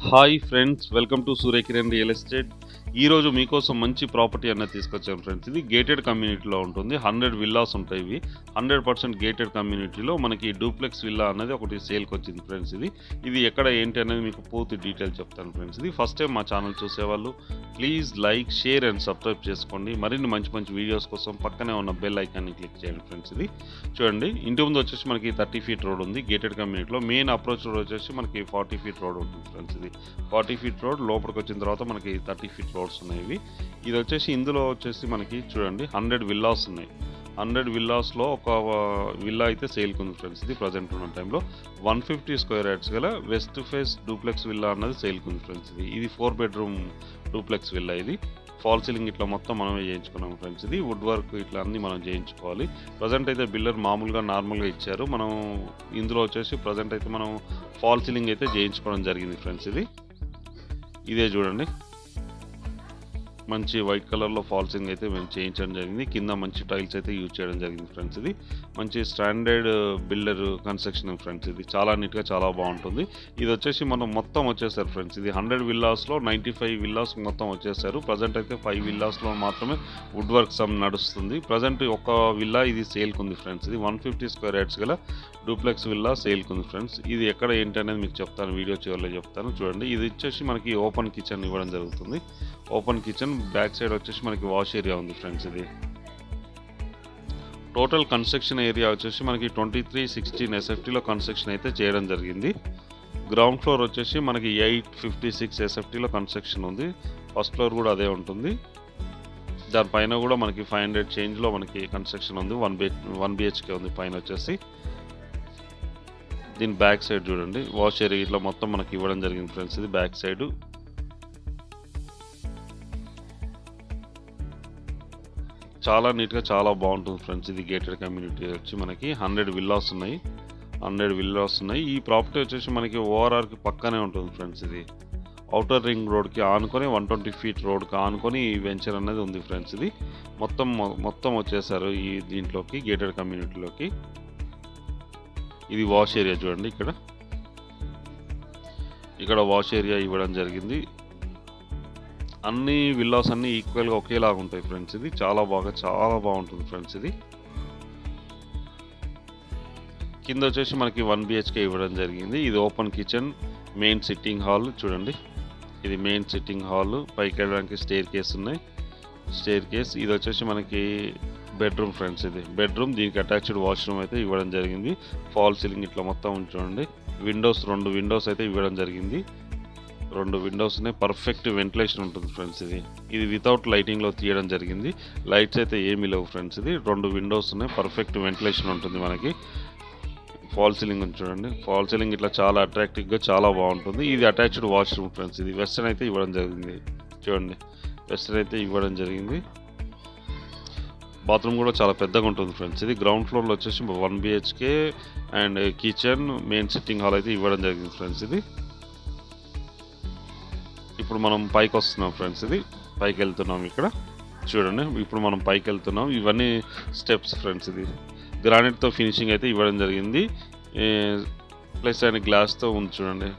Hi friends, welcome to Surya Kiran real estate. ఈరోజు మీకోసం మంచి ప్రాపర్టీ అన్నది తీసుకొచ్చాను ఫ్రెండ్స్. ఇది గేటెడ్ కమ్యూనిటీలో ఉంటుంది. 100 విల్లాస్ ఉంటాయి. ఇవి 100% గేటెడ్ కమ్యూనిటీలో మనకి డూప్లెక్స్ విల్లా అనేది ఒకటి సేల్కి వచ్చింది ఫ్రెండ్స్. ఇది ఎక్కడ ఏంటి అనేది మీకు పూర్తి డీటెయిల్ చెప్తాను ఫ్రెండ్స్. ఇది ఫస్ట్ టైం మా ఛానల్ చూసేవాళ్ళు please like, share and subscribe చేసుకోండి. మరిన్ని మంచి మంచి వీడియోస్ కోసం పక్కనే ఉన్న బెల్ ఐకాన్ని క్లిక్ చేయండి ఫ్రెండ్స్. ఇది చూడండి, ఇంటి ముందు వచ్చేసి మనకి 30 ఫీట్ రోడ్ ఉంది. గేటెడ్ కమ్యూనిటీలో మెయిన్ అప్రోచ్ రోడ్ వచ్చేసి మనకి 40 ఫీట్ రోడ్ ఉంటుంది ఫ్రెండ్స్. ఇది 40 ఫీట్ రోడ్ లోపలికి వచ్చిన తర్వాత మనకి 30 ఫీట్ రోడ్స్ ఉన్నాయి. ఇది వచ్చేసి ఇందులో వచ్చేసి మనకి చూడండి 100 విల్లాస్ ఉన్నాయి. 100 విల్లాస్లో ఒక విల్లా అయితే సేల్కి ఉంది ఫ్రెండ్స్. ఇది ప్రజెంట్ ఉన్న టైంలో 150 స్క్వేర్ యార్డ్స్ గల వెస్ట్ ఫేస్ డూప్లెక్స్ విల్లా అన్నది సేల్కి ఉంది ఫ్రెండ్స్. ఇది 4 బెడ్రూమ్ డూప్లెక్స్ విల్లా. ఇది ఫాల్ సీలింగ్ ఇట్లా మొత్తం మనమే చేయించుకున్నాం ఫ్రెండ్స్. ఇది వుడ్ వర్క్ ఇట్లా అన్నీ మనం చేయించుకోవాలి. ప్రజెంట్ అయితే బిల్డర్ మామూలుగా నార్మల్గా ఇచ్చారు. మనం ఇందులో వచ్చేసి ప్రజెంట్ అయితే మనం ఫాల్ సీలింగ్ అయితే చేయించుకోవడం జరిగింది ఫ్రెండ్స్. ఇదే చూడండి, మంచి వైట్ కలర్లో ఫాల్ సీలింగ్ అయితే మేము చేయించడం జరిగింది. కింద మంచి టైల్స్ అయితే యూజ్ చేయడం జరిగింది ఫ్రెండ్స్. ఇది మంచి స్టాండర్డ్ బిల్డర్ కన్స్ట్రక్షన్ ఫ్రెండ్స్. ఇది చాలా నీట్గా చాలా బాగుంటుంది. ఇది వచ్చేసి మనం మొత్తం వచ్చేసారు ఫ్రెండ్స్. ఇది 100 విల్లాస్లో 95 విల్లాస్ మొత్తం వచ్చేసారు. ప్రజెంట్ అయితే 5 విల్లాస్లో మాత్రమే వుడ్ వర్క్ సమ్ నడుస్తుంది. ప్రజెంట్ ఒక విల్లా ఇది సేల్కి ఉంది ఫ్రెండ్స్. ఇది 150 స్క్వేర్ యార్డ్స్ గల డూప్లెక్స్ విల్లా సేల్కి ఉంది ఫ్రెండ్స్. ఇది ఎక్కడ ఏంటి అనేది మీకు చెప్తాను, వీడియో చివరిలో చెప్తాను. చూడండి, ఇది వచ్చేసి మనకి ఓపెన్ కిచెన్ ఇవ్వడం జరుగుతుంది. ఓపెన్ కిచెన్ బ్యాక్ సైడ్ వచ్చేసి మనకి వాష్ ఏరియా ఉంది ఫ్రెండ్స్. ఇది టోటల్ కన్స్ట్రక్షన్ ఏరియా వచ్చేసి మనకి 2316 ఎస్ఎఫ్టీలో కన్స్ట్రక్షన్ అయితే చేయడం జరిగింది. గ్రౌండ్ ఫ్లోర్ వచ్చేసి మనకి 856 ఎస్ఎఫ్టీలో కన్స్ట్రక్షన్ ఉంది. ఫస్ట్ ఫ్లోర్ కూడా అదే ఉంటుంది. దానిపైన కూడా మనకి 500 చేంజ్లో మనకి కన్స్ట్రక్షన్ ఉంది. 1 బిహెచ్కే ఉంది పైన వచ్చేసి. దీని బ్యాక్ సైడ్ చూడండి, వాష్ ఏరియా ఇట్లా మొత్తం మనకి ఇవ్వడం జరిగింది ఫ్రెండ్స్. ఇది బ్యాక్ సైడ్ చాలా నీట్గా చాలా బాగుంటుంది ఫ్రెండ్స్. ఇది గేటెడ్ కమ్యూనిటీ వచ్చి మనకి 100 విల్లాస్ ఉన్నాయి. ఈ ప్రాపర్టీ వచ్చేసి మనకి ఓఆర్ఆర్కి పక్కనే ఉంటుంది ఫ్రెండ్స్. ఇది ఔటర్ రింగ్ రోడ్కి ఆనుకొని 120 ఫీట్ రోడ్కి ఆనుకొని ఈ వెంచర్ అనేది ఉంది ఫ్రెండ్స్. ఇది మొత్తం వచ్చేసారు ఈ దీంట్లోకి, గేటెడ్ కమ్యూనిటీలోకి. ఇది వాష్ ఏరియా చూడండి, ఇక్కడ వాష్ ఏరియా ఇవ్వడం జరిగింది. అన్ని విల్లాస్ అన్నీ ఈక్వల్గా ఒకేలాగా ఉంటాయి ఫ్రెండ్స్. ఇది చాలా బాగుంటుంది ఫ్రెండ్స్. ఇది కింద వచ్చేసి మనకి 1 బిహెచ్కే ఇవ్వడం జరిగింది. ఇది open kitchen, main sitting hall చూడండి. ఇది మెయిన్ సిట్టింగ్ హాల్. పైకి వెళ్ళడానికి స్టేర్ కేస్ ఉన్నాయి. ఇది వచ్చేసి మనకి బెడ్రూమ్ ఫ్రెండ్స్. ఇది బెడ్రూమ్, దీనికి అటాచ్డ్ వాష్రూమ్ అయితే ఇవ్వడం జరిగింది. ఫాల్ సీలింగ్ ఇట్లా మొత్తం చూడండి. విండోస్ 2 విండోస్ అయితే ఇవ్వడం జరిగింది. 2 విండోస్ ఉన్నాయి. పర్ఫెక్ట్ వెంటిలేషన్ ఉంటుంది ఫ్రెండ్స్. ఇది వితౌట్ లైటింగ్లో తీయడం జరిగింది. లైట్స్ అయితే ఏమీ లేవు ఫ్రెండ్స్. ఇది 2 విండోస్ ఉన్నాయి. పర్ఫెక్ట్ వెంటిలేషన్ ఉంటుంది మనకి. ఫాల్ సీలింగ్ చూడండి, ఫాల్ సీలింగ్ ఇట్లా చాలా అట్రాక్టివ్గా చాలా బాగుంటుంది. ఇది అటాచ్డ్ వాష్రూమ్ ఫ్రెండ్స్. ఇది వెస్టర్న్ అయితే ఇవ్వడం జరిగింది. చూడండి, వెస్టర్న్ అయితే ఇవ్వడం జరిగింది. బాత్రూమ్ కూడా చాలా పెద్దగా ఉంటుంది ఫ్రెండ్స్. ఇది గ్రౌండ్ ఫ్లోర్లో వచ్చేసి 1 BHK and kitchen, main sitting hall అయితే ఇవ్వడం జరిగింది ఫ్రెండ్స్. ఇది ఇప్పుడు మనం పైకి వస్తున్నాం ఫ్రెండ్స్. ఇది పైకి వెళ్తున్నాం. ఇక్కడ చూడండి, ఇప్పుడు మనం పైకి వెళ్తున్నాం. ఇవన్నీ స్టెప్స్ ఫ్రెండ్స్. ఇది గ్రానైట్తో ఫినిషింగ్ అయితే ఇవ్వడం జరిగింది. ప్లస్ అండ్ గ్లాస్తో ఉంది చూడండి.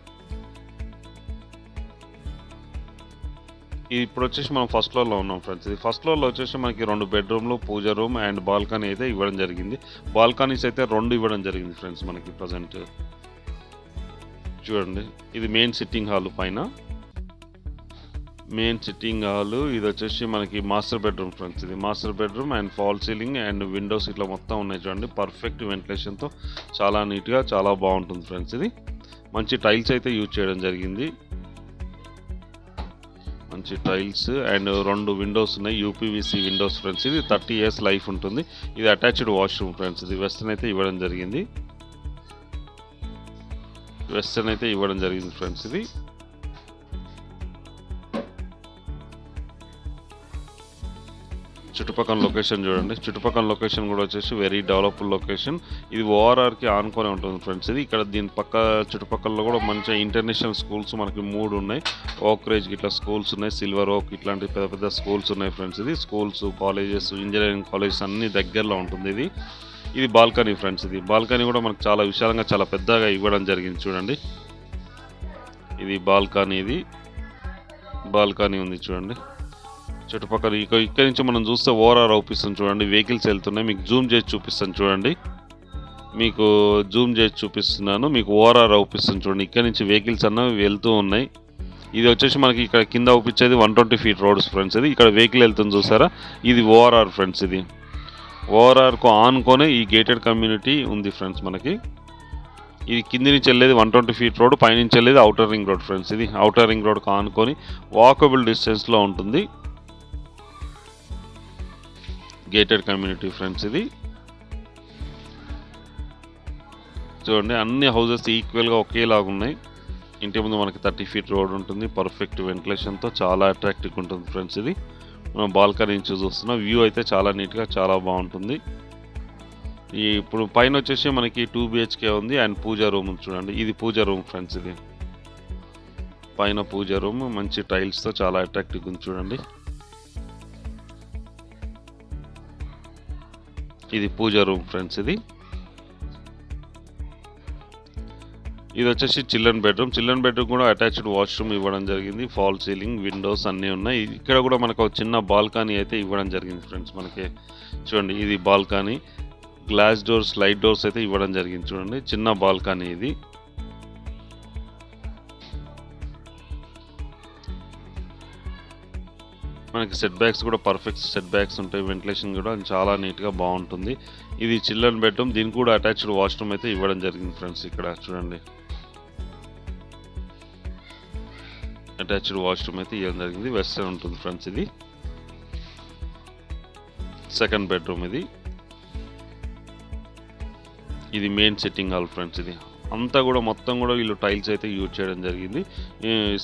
ఇప్పుడు వచ్చేసి మనం ఫస్ట్ ఫ్లోర్లో ఉన్నాం ఫ్రెండ్స్. ఇది ఫస్ట్ ఫ్లోర్లో వచ్చేసి మనకి 2 బెడ్రూమ్లు, పూజ రూమ్ అండ్ బాల్కనీ అయితే ఇవ్వడం జరిగింది. బాల్కనీస్ అయితే 2 ఇవ్వడం జరిగింది ఫ్రెండ్స్ మనకి ప్రజెంట్. చూడండి, ఇది మెయిన్ సిట్టింగ్ హాల్ పైన. మెయిన్ సిట్టింగ్ హాల్ ఇది వచ్చేసి మనకి మాస్టర్ బెడ్రూమ్ ఫ్రెండ్స్. ఇది master bedroom and fall ceiling and Windows ఇట్లా మొత్తం ఉన్నాయి చూడండి. పర్ఫెక్ట్ వెంటిలేషన్తో చాలా నీట్గా చాలా బాగుంటుంది ఫ్రెండ్స్. ఇది మంచి టైల్స్ అయితే యూజ్ చేయడం జరిగింది. మంచి టైల్స్ అండ్ 2 విండోస్ ఉన్నాయి. UPVC Windows friends. ఇది 30 ఇయర్స్ లైఫ్ ఉంటుంది. ఇది అటాచ్డ్ వాష్రూమ్ ఫ్రెండ్స్. ఇది వెస్టర్న్ అయితే ఇవ్వడం జరిగింది. ఫ్రెండ్స్. ఇది చుట్టుపక్కల లొకేషన్ చూడండి. చుట్టుపక్కల లొకేషన్ కూడా వచ్చేసి వెరీ డెవలప్డ్ లొకేషన్. ఇది ఓఆర్ఆర్కి ఆనుకొని ఉంటుంది ఫ్రెండ్స్. ఇది ఇక్కడ దీని చుట్టుపక్కల కూడా మంచిగా ఇంటర్నేషనల్ స్కూల్స్ మనకి 3 ఉన్నాయి. ఓక్రేజ్ ఇట్లా స్కూల్స్ ఉన్నాయి. సిల్వర్ ఓక్ ఇట్లాంటి పెద్ద స్కూల్స్ ఉన్నాయి ఫ్రెండ్స్. ఇది స్కూల్స్, కాలేజెస్, ఇంజనీరింగ్ కాలేజెస్ అన్ని దగ్గరలో ఉంటుంది. ఇది బాల్కనీ ఫ్రెండ్స్. ఇది బాల్కనీ కూడా మనకు చాలా విశాలంగా చాలా పెద్దగా ఇవ్వడం జరిగింది చూడండి. ఇది బాల్కనీ ఉంది చూడండి. చుట్టుపక్కల ఇక్కడ నుంచి మనం చూస్తే ఓఆర్ఆర్ అవుపిస్తుంది చూడండి. వెహికల్స్ వెళ్తున్నాయి. మీకు జూమ్ చేసి చూపిస్తాను చూడండి. మీకు ఓఆర్ఆర్ అవుపిస్తుంది చూడండి. ఇక్కడ నుంచి వెహికల్స్ అన్నవి వెళ్తూ ఉన్నాయి. ఇది వచ్చేసి మనకి ఇక్కడ కింద అవుపించేది 120 feet రోడ్స్ ఫ్రెండ్స్. ఇది ఇక్కడ వెహికల్ వెళ్తుంది చూసారా, ఇది ఓఆర్ఆర్ ఫ్రెండ్స్. ఇది ఓఆర్ఆర్కు ఆనుకొని ఈ గేటెడ్ కమ్యూనిటీ ఉంది ఫ్రెండ్స్. మనకి ఇది కింది నుంచి వెళ్ళేది 120 feet రోడ్, పైనుంచి వెళ్ళేది అవుటర్ రింగ్ రోడ్ ఫ్రెండ్స్. ఇది అవుటర్ రింగ్ రోడ్కు ఆనుకొని వాకబుల్ డిస్టెన్స్లో ఉంటుంది గేటెడ్ కమ్యూనిటీ ఫ్రెండ్స్. ఇది చూడండి, అన్ని హౌసెస్ ఈక్వల్గా ఒకేలాగా ఉన్నాయి. ఇంటి ముందు మనకి 30 feet రోడ్ ఉంటుంది. పర్ఫెక్ట్ వెంటిలేషన్తో చాలా అట్రాక్టివ్గా ఉంటుంది ఫ్రెండ్స్. ఇది మనం బాల్కనీ నుంచి చూస్తున్నాం. వ్యూ అయితే చాలా నీట్గా చాలా బాగుంటుంది. ఇప్పుడు పైన వచ్చేసి మనకి 2 BHK ఉంది అండ్ పూజా రూమ్ చూడండి. ఇది పూజా రూమ్ ఫ్రెండ్స్. ఇది పైన పూజా రూమ్ మంచి టైల్స్తో చాలా అట్రాక్టివ్గా ఉంది చూడండి. ఇది పూజా రూమ్ ఫ్రెండ్స్. ఇది వచ్చేసి చిల్డ్రన్ బెడ్రూమ్ కూడా అటాచ్డ్ వాష్రూమ్ ఇవ్వడం జరిగింది. ఫాల్ సీలింగ్, విండోస్ అన్నీ ఉన్నాయి. ఇక్కడ కూడా మనకు ఒక చిన్న బాల్కనీ అయితే ఇవ్వడం జరిగింది ఫ్రెండ్స్. మనకి చూడండి, ఇది balcony, glass doors, slide doors అయితే ఇవ్వడం జరిగింది చూడండి. చిన్న బాల్కనీ ఇది. మనకి సెట్ బ్యాక్స్ కూడా పర్ఫెక్ట్ సెట్ బ్యాక్స్ ఉంటాయి. వెంటిలేషన్ కూడా చాలా నీట్గా బాగుంటుంది. ఇది చిల్డ్రన్ బెడ్రూమ్, దీనికి కూడా అటాచ్డ్ వాష్రూమ్ అయితే ఇవ్వడం జరిగింది ఫ్రెండ్స్. ఇక్కడ చూడండి, అటాచ్డ్ వాష్రూమ్ అయితే ఇవ్వడం జరిగింది. వెస్టర్న్ ఉంటుంది ఫ్రెండ్స్. ఇది సెకండ్ బెడ్రూమ్. ఇది మెయిన్ సిట్టింగ్ హాల్ ఫ్రెండ్స్. ఇది అంతా కూడా మొత్తం కూడా వీళ్ళు టైల్స్ అయితే యూజ్ చేయడం జరిగింది.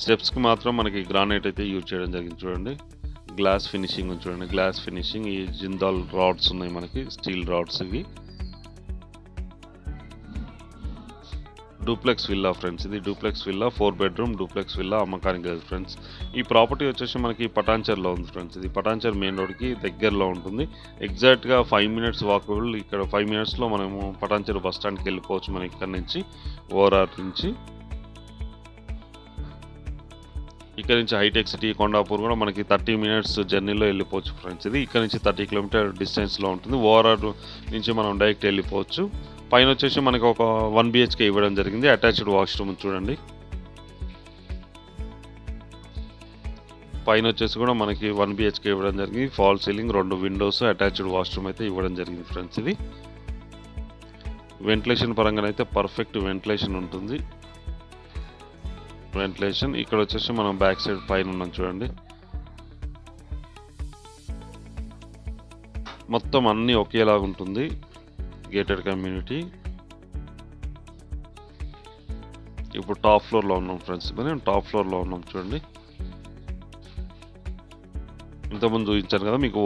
స్టెప్స్కి మాత్రం మనకి గ్రానైట్ అయితే యూజ్ చేయడం జరిగింది చూడండి. గ్లాస్ ఫినిషింగ్ చూడండి, గ్లాస్ ఫినిషింగ్. ఈ జిందాల్ రాడ్స్ ఉన్నాయి మనకి, స్టీల్ రాడ్స్. ఇవి డూప్లెక్స్ విల్లా ఫ్రెండ్స్. ఇది duplex villa, 4 bedroom duplex villa అమ్మకానికి లేదు ఫ్రెండ్స్. ఈ ప్రాపర్టీ వచ్చేసి మనకి పటాన్చెర్లో ఉంది ఫ్రెండ్స్. ఇది పటాన్చెర్ మెయిన్ రోడ్కి దగ్గరలో ఉంటుంది. ఎగ్జాక్ట్గా 5 minutes వాకబుల్. ఇక్కడ 5 minutesలో మనము పటాన్చెరు బస్ స్టాండ్కి వెళ్ళిపోవచ్చు. మనం ఇక్కడ నుంచి ఓఆర్ఆర్ నుంచి. ఇక్కడ నుంచి హైటెక్ సిటీ, కొండాపూర్ కూడా మనకి 30 minutes జర్నీలో వెళ్ళిపోవచ్చు ఫ్రెండ్స్. ఇది ఇక్కడ నుంచి 30 kilometer డిస్టెన్స్లో ఉంటుంది. ఓఆర్ఆర్ నుంచి మనం డైరెక్ట్ వెళ్ళిపోవచ్చు. పైన వచ్చేసి మనకి ఒక 1 BHK ఇవ్వడం జరిగింది. అటాచ్డ్ వాష్రూమ్ చూడండి. పైన వచ్చేసి కూడా మనకి 1 BHK ఇవ్వడం జరిగింది. Fall ceiling, 2 windows, attached washroom అయితే ఇవ్వడం జరిగింది ఫ్రెండ్స్. ఇది వెంటిలేషన్ పరంగా అయితే పర్ఫెక్ట్ వెంటిలేషన్ ఉంటుంది. ఇక్కడ వచ్చేసి మనం బ్యాక్ సైడ్ పైన ఉన్నాం చూడండి. మొత్తం అన్నీ ఒకేలాగా ఉంటుంది గేటెడ్ కమ్యూనిటీ. ఇప్పుడు టాప్ ఫ్లోర్లో ఉన్నాం ఫ్రెండ్స్. మనం టాప్ ఫ్లోర్లో ఉన్నాం చూడండి. ఇంతకుముందు చూపించాను కదా మీకు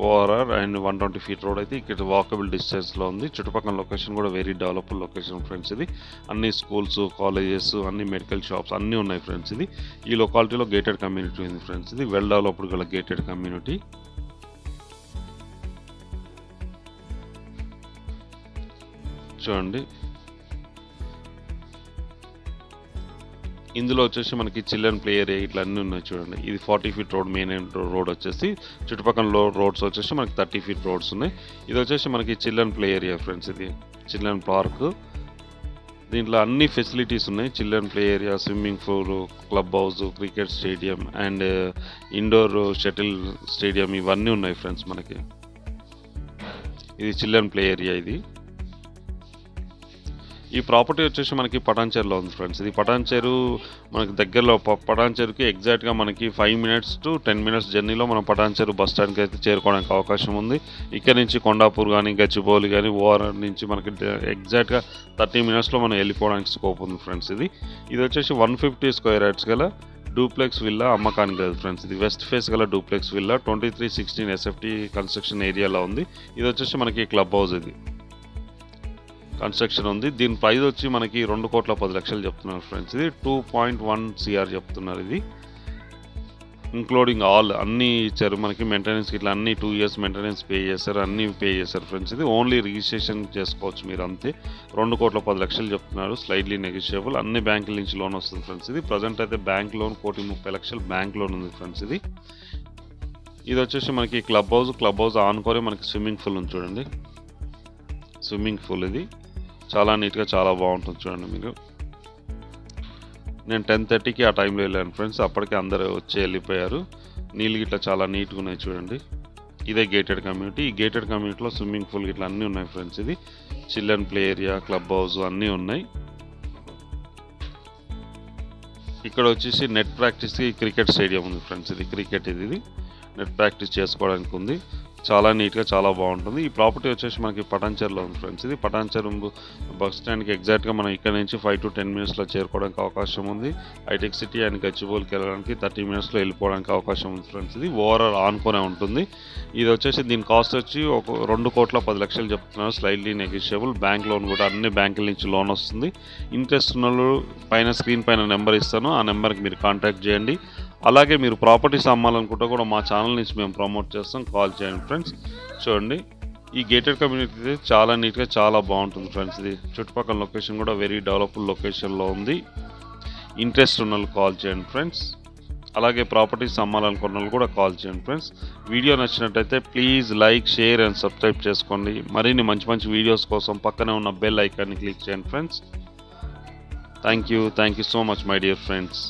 ఓఆర్ఆర్ అండ్ 120 feet రోడ్ అయితే ఇక్కడ వాకబుల్ డిస్టెన్స్లో ఉంది. చుట్టుపక్కల లొకేషన్ కూడా వెరీ డెవలప్డ్ లొకేషన్ ఫ్రెండ్స్. ఇది అన్ని స్కూల్స్, కాలేజెస్, అన్ని మెడికల్ షాప్స్ అన్నీ ఉన్నాయి ఫ్రెండ్స్. ఇది ఈ లొకాలిటీలో గేటెడ్ కమ్యూనిటీ ఉంది ఫ్రెండ్స్. ఇది వెల్ డెవలప్డ్ గల గేటెడ్ కమ్యూనిటీ. చూడండి, ఇందులో వచ్చేసి మనకి చిల్డ్రన్ ప్లే ఏరియా ఇట్లా అన్నీ ఉన్నాయి చూడండి. ఇది 40 feet రోడ్, మెయిన్ రోడ్ వచ్చేసి. చుట్టుపక్కల రోడ్స్ వచ్చేసి మనకి 30 feet రోడ్స్ ఉన్నాయి. ఇది వచ్చేసి మనకి చిల్డ్రన్ ప్లే ఏరియా ఫ్రెండ్స్. ఇది చిల్డ్రన్ పార్క్. దీంట్లో అన్ని ఫెసిలిటీస్ ఉన్నాయి. Children play area, swimming pool, club house, cricket stadium and indoor shuttle stadium ఇవన్నీ ఉన్నాయి ఫ్రెండ్స్ మనకి. ఇది చిల్డ్రన్ ప్లే ఏరియా. ఇది ఈ ప్రాపర్టీ వచ్చేసి మనకి పటాన్చెరులో ఉంది ఫ్రెండ్స్. ఇది పటాన్చెరు మనకి దగ్గరలో. పటాన్చెరుకి ఎగ్జాక్ట్గా మనకి 5 minutes to 10 minutes జర్నీలో మనం పటాన్చెరు బస్ స్టాండ్కి అయితే చేరుకోవడానికి అవకాశం ఉంది. ఇక్కడ నుంచి కొండాపూర్ కానీ, గచ్చిబౌలి కానీ, ఓఆర్ఆర్ నుంచి మనకి ఎగ్జాక్ట్గా 30 minutesలో మనం వెళ్ళిపోవడానికి స్కోప్ ఉంది ఫ్రెండ్స్. ఇది వచ్చేసి 150 square yards గల డూప్లెక్స్ విల్లా అమ్మకానికి లేదు ఫ్రెండ్స్. ఇది వెస్ట్ ఫేస్ గల డూప్లెక్స్ విల్లా 2316 SFT కన్స్ట్రక్షన్ ఏరియాలో ఉంది. ఇది వచ్చేసి మనకి క్లబ్ హౌస్. ఇది కన్స్ట్రక్షన్ ఉంది. దీని ప్రైస్ వచ్చి మనకి 2,10,00,000 చెప్తున్నారు ఫ్రెండ్స్. ఇది 2.1 CR చెప్తున్నారు. ఇది ఇంక్లూడింగ్ ఆల్ అన్నీ ఇచ్చారు మనకి. మెయింటెనెన్స్ ఇట్లా అన్ని 2 years మెయింటెనెన్స్ పే చేశారు, అన్నీ పే చేశారు ఫ్రెండ్స్. ఇది ఓన్లీ రిజిస్ట్రేషన్ చేసుకోవచ్చు మీరు అంతే. 2,10,00,000 చెప్తున్నారు, స్లైడ్లీ నెగోషియబుల్. అన్ని బ్యాంకుల నుంచి లోన్ వస్తుంది ఫ్రెండ్స్. ఇది ప్రజెంట్ అయితే బ్యాంక్ లోన్ 1,30,00,000 బ్యాంక్ లోన్ ఉంది ఫ్రెండ్స్. ఇది వచ్చేసి మనకి క్లబ్ హౌస్ ఆనుకొని మనకి స్విమ్మింగ్ పూల్ ఉంది చూడండి. స్విమ్మింగ్ పూల్ ఇది చాలా నీట్గా చాలా బాగుంటుంది చూడండి. మీరు నేను 10:30కి ఆ టైంలో వెళ్ళాను ఫ్రెండ్స్. అప్పటికే అందరూ వచ్చి వెళ్ళిపోయారు. నీళ్ళు గిట్లా చాలా నీట్గా ఉన్నాయి చూడండి. ఇదే గేటెడ్ కమ్యూనిటీ. ఈ గేటెడ్ కమ్యూనిటీలో స్విమ్మింగ్ పూల్ గిట్లా అన్నీ ఉన్నాయి ఫ్రెండ్స్. ఇది children play area, club house అన్నీ ఉన్నాయి. ఇక్కడ వచ్చేసి నెట్ ప్రాక్టీస్కి క్రికెట్ స్టేడియం ఉంది ఫ్రెండ్స్. ఇది క్రికెట్ ఇది నెట్ ప్రాక్టీస్ చేసుకోవడానికి ఉంది. చాలా నీట్గా చాలా బాగుంటుంది. ఈ ప్రాపర్టీ వచ్చేసి మనకి పటాన్చెరులో ఉంది ఫ్రెండ్స్. ఇది పటాన్చెరు బస్ స్టాండ్కి ఎగ్జాక్ట్గా మనం ఇక్కడ నుంచి 5 to 10 minutesలో చేరుకోవడానికి అవకాశం ఉంది. హైటెక్ సిటీ అండ్ గచ్చిబౌలికి వెళ్ళడానికి 30 minutesలో వెళ్ళిపోవడానికి అవకాశం ఉంది ఫ్రెండ్స్. ఇది ఓవరాల్ ఆనుకొనే ఉంటుంది. ఇది వచ్చేసి దీని కాస్ట్ వచ్చి 2,10,00,000 చెప్తున్నారు, స్లైడ్లీ నెగోషియబుల్. బ్యాంక్ లోన్ కూడా అన్ని బ్యాంకుల నుంచి లోన్ వస్తుంది. ఇంట్రెస్ట్ ఉన్న పైన స్క్రీన్ పైన నెంబర్ ఇస్తాను, ఆ నెంబర్కి మీరు కాంటాక్ట్ చేయండి. అలాగే మీరు ప్రాపర్టీస్ అమ్మాలనుకుంటే కూడా మా ఛానల్ నుంచి మేము ప్రమోట్ చేస్తాం, కాల్ చేయండి ఫ్రెండ్స్. చూడండి, ఈ గేటెడ్ కమ్యూనిటీ చాలా నీట్గా చాలా బాగుంటుంది ఫ్రెండ్స్. ఇది చుట్టుపక్కల లొకేషన్ కూడా వెరీ డెవలప్డ్ లొకేషన్లో ఉంది. ఇంట్రెస్ట్ ఉన్న వాళ్ళు కాల్ చేయండి ఫ్రెండ్స్. అలాగే ప్రాపర్టీస్ అమ్మాలనుకున్న వాళ్ళు కూడా కాల్ చేయండి ఫ్రెండ్స్. వీడియో నచ్చినట్టయితే please like, share and subscribe చేసుకోండి. మరిన్ని మంచి మంచి వీడియోస్ కోసం పక్కనే ఉన్న బెల్ ఐకాన్ని క్లిక్ చేయండి friends. Thank you so much my dear friends.